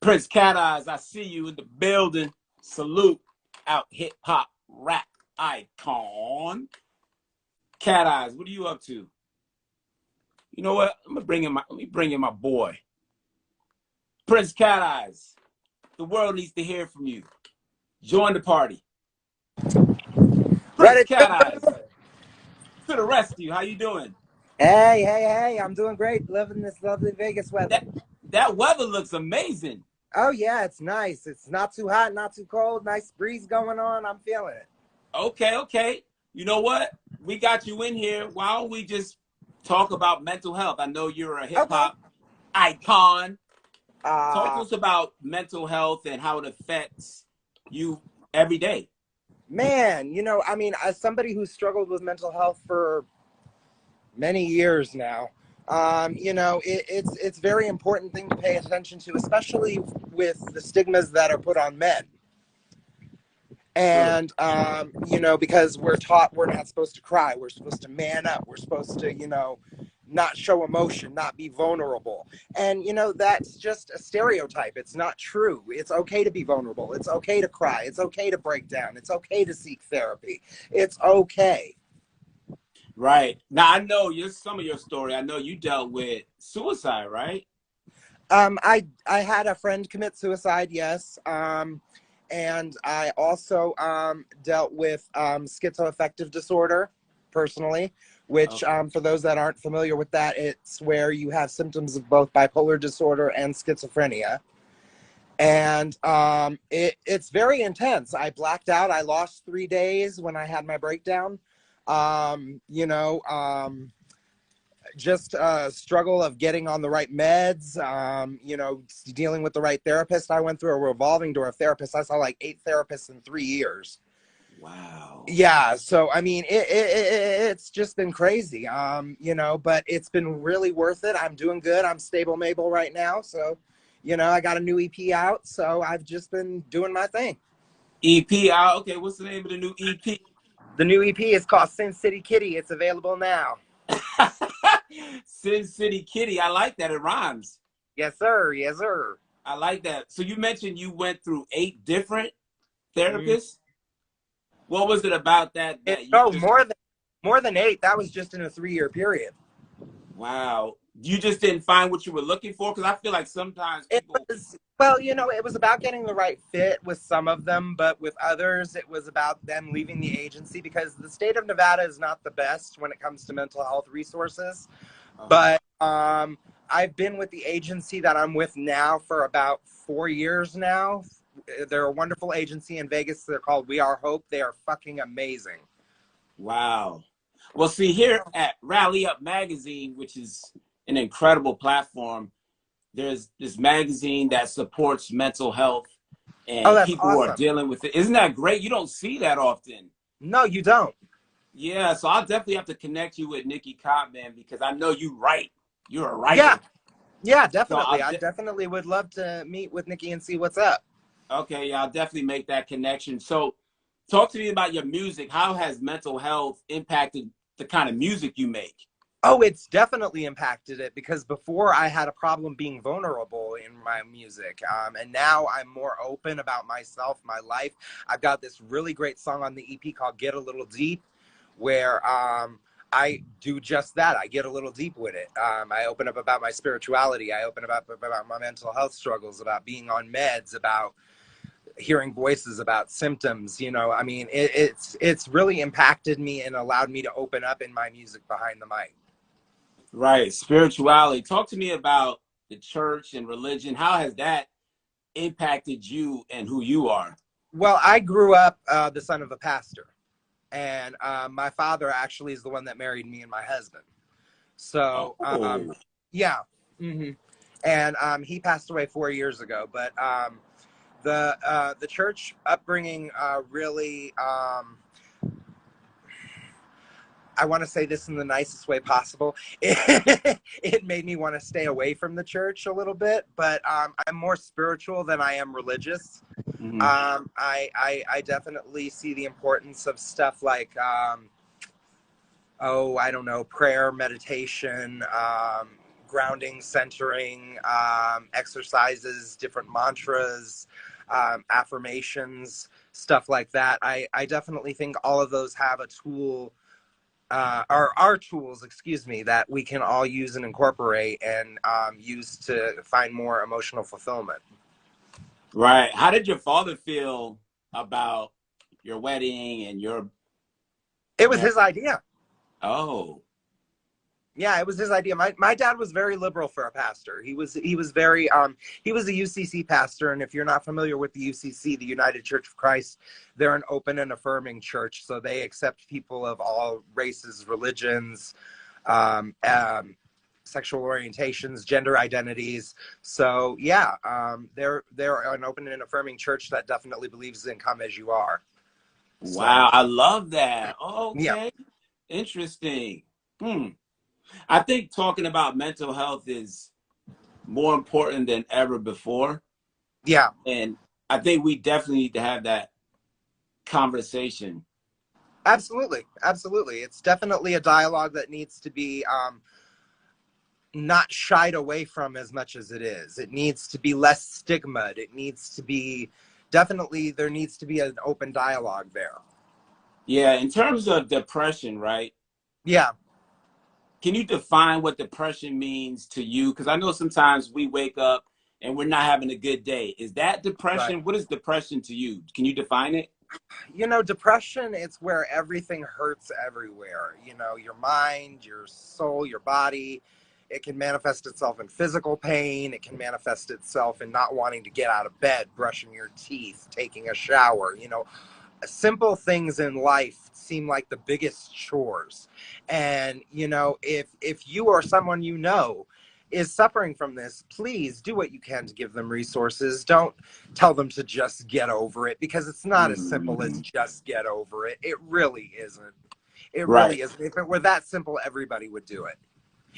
Prince Cat-Eyez, I see you in the building. Salute, out hip hop rap icon. Cat-Eyez, what are you up to? You know what? Let me bring in my boy. Prince Cat-Eyez. The world needs to hear from you. Join the party. Prince Ready? Cat-Eyez. To the rescue. How you doing? Hey, I'm doing great. Living this lovely Vegas weather. That weather looks amazing. Oh, yeah, it's nice. It's not too hot, not too cold. Nice breeze going on. I'm feeling it. Okay. You know what? We got you in here. Why don't we just talk about mental health? I know you're a hip Okay. hop icon. Talk to Uh, us about mental health and how it affects you every day. Man, as somebody who's struggled with mental health for many years now, it's very important thing to pay attention to, especially with the stigmas that are put on men. True. And, because we're taught we're not supposed to cry. We're supposed to man up. We're supposed to, not show emotion, not be vulnerable. And, that's just a stereotype. It's not true. It's okay to be vulnerable. It's okay to cry. It's okay to break down. It's okay to seek therapy. It's okay. Right. Now I know some of your story. I know you dealt with suicide, right? I had a friend commit suicide, yes. And I also dealt with schizoaffective disorder personally, which Okay. for those that aren't familiar with that, it's where you have symptoms of both bipolar disorder and schizophrenia. And it's very intense. I blacked out. I lost 3 days when I had my breakdown. Um, you know, um, just a struggle of getting on the right meds, dealing with the right therapist. I went through a revolving door of therapists. I saw like 8 therapists in 3 years. Wow. Yeah, so I mean, it's just been crazy, but it's been really worth it. I'm doing good. I'm stable Mabel right now, so I got a new EP out, so I've just been doing my thing. EP out. Okay, what's the name of the new EP? The new EP is called Sin City Kitty. It's available now. Sin City Kitty. I like that. It rhymes. Yes, sir. Yes, sir. I like that. So you mentioned you went through 8 different Mhm. therapists. What was it about that you No, just more than 8. That was just in a 3-year period. wow. You just didn't find what you were looking for? Because I feel like sometimes It people was, well, it was about getting the right fit with some of them, but with others, it was about them leaving the agency because the state of Nevada is not the best when it comes to mental health resources. But I've been with the agency that I'm with now for about 4 years now. They're a wonderful agency in Vegas. They're called We Are Hope. They are fucking amazing. wow. Well, see, here at Rally Up Magazine, which is an incredible platform, there's this magazine that supports mental health Oh, and that's people who are awesome. dealing with it. Isn't that great? You don't see that often. No, you don't. Yeah, so I'll definitely have to connect you with Nikki Cotman because I know you write. You're a Yeah, writer. yeah, So definitely. I definitely would love to meet with Nikki and see what's up. okay, yeah, I'll definitely make that connection. So talk to me about your music. How has mental health impacted the kind of music you make? Oh, it's definitely impacted it because before I had a problem being vulnerable in my music. And now I'm more open about myself, my life. I've got this really great song on the EP called Get a Little Deep, where I do just that. I get a little deep with it. I open up about my spirituality. I open up about my mental health struggles, about being on meds, about hearing voices, about symptoms. I mean, it's really impacted me and allowed me to open up in my music behind the mic. Right, spirituality. Talk to me about the church and religion. How has that impacted you and who you are? Well, I grew up the son of a pastor, and my father actually is the one that married me and my husband. So, Oh, yeah. hmm And he passed away 4 years ago. But the church upbringing really, I want to say this in the nicest way possible. It made me want to stay away from the church a little bit, but I'm more spiritual than I am religious. mhm. I definitely see the importance of stuff like, I don't know, prayer, meditation, grounding, centering, exercises, different mantras, affirmations, stuff like that. I definitely think all of those have a tool, or are tools, excuse me, that we can all use and incorporate and use to find more emotional fulfillment. Right. How did your father feel about your wedding and your It was marriage? his idea. Oh, Yeah, it was his idea. My dad was very liberal for a pastor. He was very he was a UCC pastor, and if you're not familiar with the UCC, the United Church of Christ, they're an open and affirming church, so they accept people of all races, religions, um, um, sexual orientations, gender identities. So yeah, they're an open and affirming church that definitely believes in come as you are. So wow. I love that. Oh, yeah, okay. Interesting. Hmm. I think talking about mental health is more important than ever before. yeah. And I think we definitely need to have that conversation. Absolutely, absolutely. It's definitely a dialogue that needs to be not shied away from as much as it is. It needs to be less stigma. It needs to be definitely, there needs to be an open dialogue there. Yeah. In terms of depression, right? Yeah, Can you define what depression means to you? Because I know sometimes we wake up and we're not having a good day. Is that right. depression? What is depression to you? Can you define it? You know, depression, it's where everything hurts everywhere. You know, your mind, your soul, your body. It can manifest itself in physical pain. It can manifest itself in not wanting to get out of bed, brushing your teeth, taking a shower. You know, simple things in life seem like the biggest chores. And you know, if you or someone you know is suffering from this, please do what you can to give them resources. Don't tell them to just get over it, because it's not as simple as Mhm. just get over it. It really isn't. It Right. really isn't. If it were that simple, everybody would do it.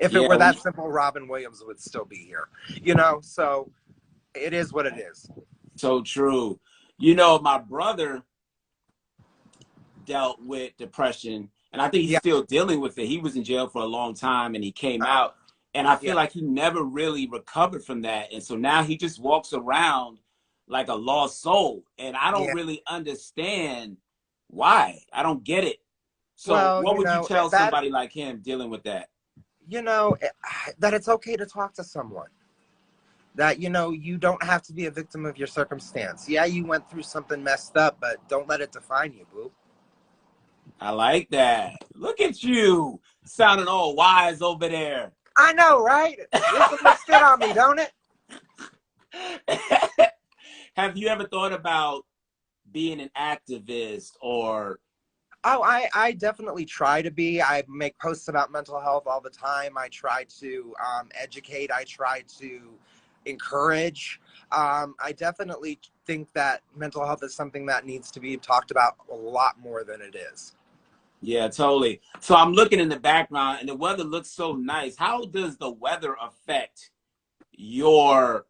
If it Yeah. were that simple, Robin Williams would still be here. You know, so it is what it is. So true. You know, my brother dealt with depression, and I think he's Yeah. still dealing with it. He was in jail for a long time and he came Uh, out, and I feel yeah. like he never really recovered from that. And so now he just walks around like a lost soul. And I don't Yeah. really understand why. I don't get it. So, Well, what you would you know, tell that somebody like him dealing with that? you know, that it's okay to talk to someone. That, you know, you don't have to be a victim of your circumstance. Yeah, you went through something messed up, but don't let it define you, boo. I like that. Look at you sounding all wise over there. I know, right? Wisdom looks good on me, don't it? Have you ever thought about being an activist or Oh, I definitely try to be. I make posts about mental health all the time. I try to educate. I try to encourage. I definitely think that mental health is something that needs to be talked about a lot more than it is. yeah, totally. So I'm looking in the background and the weather looks so nice. How does the weather affect your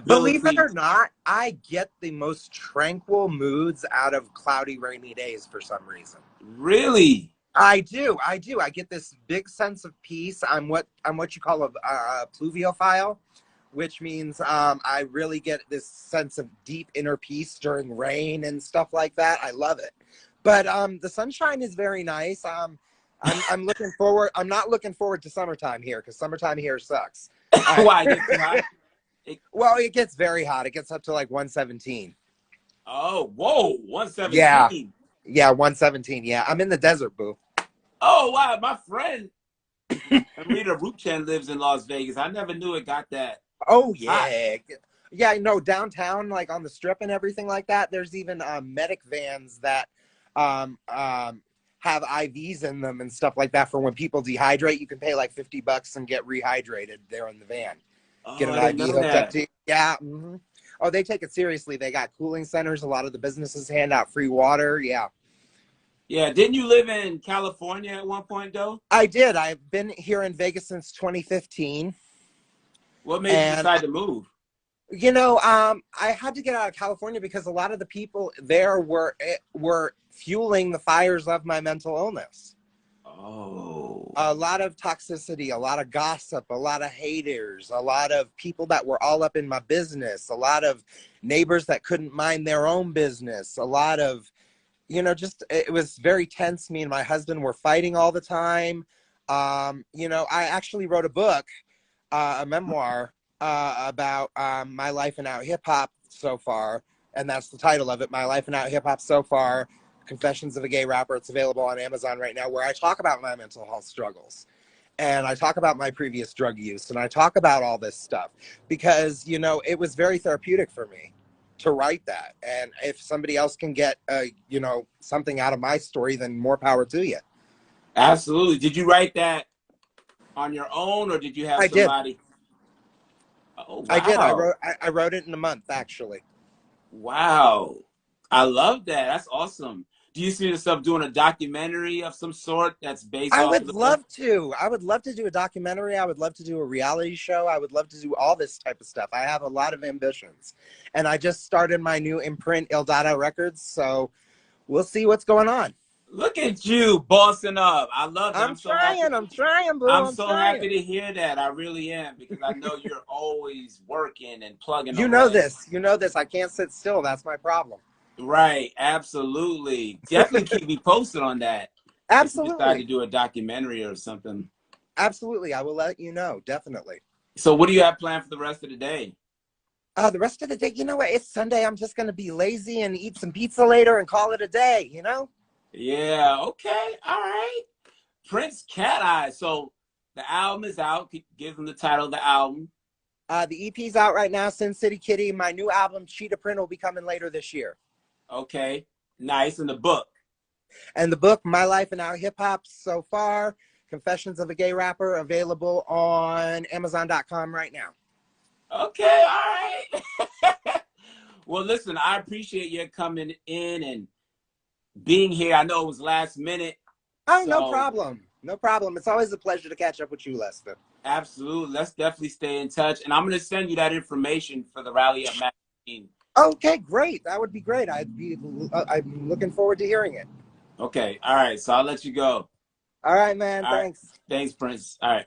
Believe it ability? or not, I get the most tranquil moods out of cloudy, rainy days for some reason. Really? I do. I do. I get this big sense of peace. I'm what you call a pluviophile, which means I really get this sense of deep inner peace during rain and stuff like that. I love it. But the sunshine is very nice. I'm looking forward. I'm not looking forward to summertime here, because summertime here sucks. Why it gets too hot? It, Well, it gets very hot. It gets up to like 117. oh, whoa, Yeah. 117. Yeah, 117. Yeah, I'm in the desert, boo. Oh, wow. My friend Rita Ruchan lives in Las Vegas. I never knew it got that Oh hot. yeah, yeah. No, downtown, like on the strip and everything like that. There's even medic vans that have IVs in them and stuff like that for when people dehydrate. You can pay like $50 and get rehydrated there in the van. Get Oh, an I didn't IV know hooked up that. to you. Yeah. Oh, they take it seriously. They got cooling centers. A lot of the businesses hand out free water. Yeah. Yeah, didn't you live in California at one point, though? I did. I've been here in Vegas since 2015. What made you And decide to move? you know, I had to get out of California because a lot of the people there were fueling the fires of my mental illness. Oh. A lot of toxicity, a lot of gossip, a lot of haters, a lot of people that were all up in my business, a lot of neighbors that couldn't mind their own business, a lot of, you know, just, it was very tense. Me and my husband were fighting all the time. You know, I actually wrote a book, a memoir, about my life in out hip hop so far. And that's the title of it, My Life in Out Hip Hop So Far, Confessions of a Gay Rapper. It's available on Amazon right now, where I talk about my mental health struggles. And I talk about my previous drug use, and I talk about all this stuff because, you know, it was very therapeutic for me to write that. And if somebody else can get, you know, something out of my story, then more power to you. Absolutely. Did you write that on your own, or did you have I did. somebody? Oh, I did. wow. I wrote it in a month, actually. Wow. I love that. That's awesome. Do you see yourself doing a documentary of some sort that's based I off of would the book? love to. I would love to do a documentary. I would love to do a reality show. I would love to do all this type of stuff. I have a lot of ambitions. And I just started my new imprint, Il Dada Records. So we'll see what's going on. Look at you bossing up. I love that. I'm trying. I'm trying, boo. I'm I'm so happy trying. to hear that. I really am, because I know you're always working and plugging You know away. this. You know this. I can't sit still. That's my problem. Right. Absolutely. Definitely keep me posted on that. If you decide to Absolutely. do a documentary or something. Absolutely. I will let you know. Definitely. So what do you have planned for the rest of the day? The rest of the day, you know what? It's Sunday. I'm just going to be lazy and eat some pizza later and call it a day, you know? Yeah. Okay. All right. Prince Cat-Eyez. So the album is out. Give them the title of the album. The EP's out right now, Sin City Kitty. My new album, Cheetah Print, will be coming later this year. Okay. Nice. And the book. And the book, My Life in Our Hip Hop So Far, Confessions of a Gay Rapper, available on Amazon.com right now. Okay. All right. Well, listen, I appreciate you coming in and being here. I know it was last minute. Oh, So no problem. No problem. It's always a pleasure to catch up with you, Lester. absolutely. Let's definitely stay in touch. And I'm going to send you that information for the Rally Up magazine. Okay, great. That would be great. I'm looking forward to hearing it. Okay. All right. So I'll let you go. All right, man. All right. Thanks. Thanks, Prince. All right.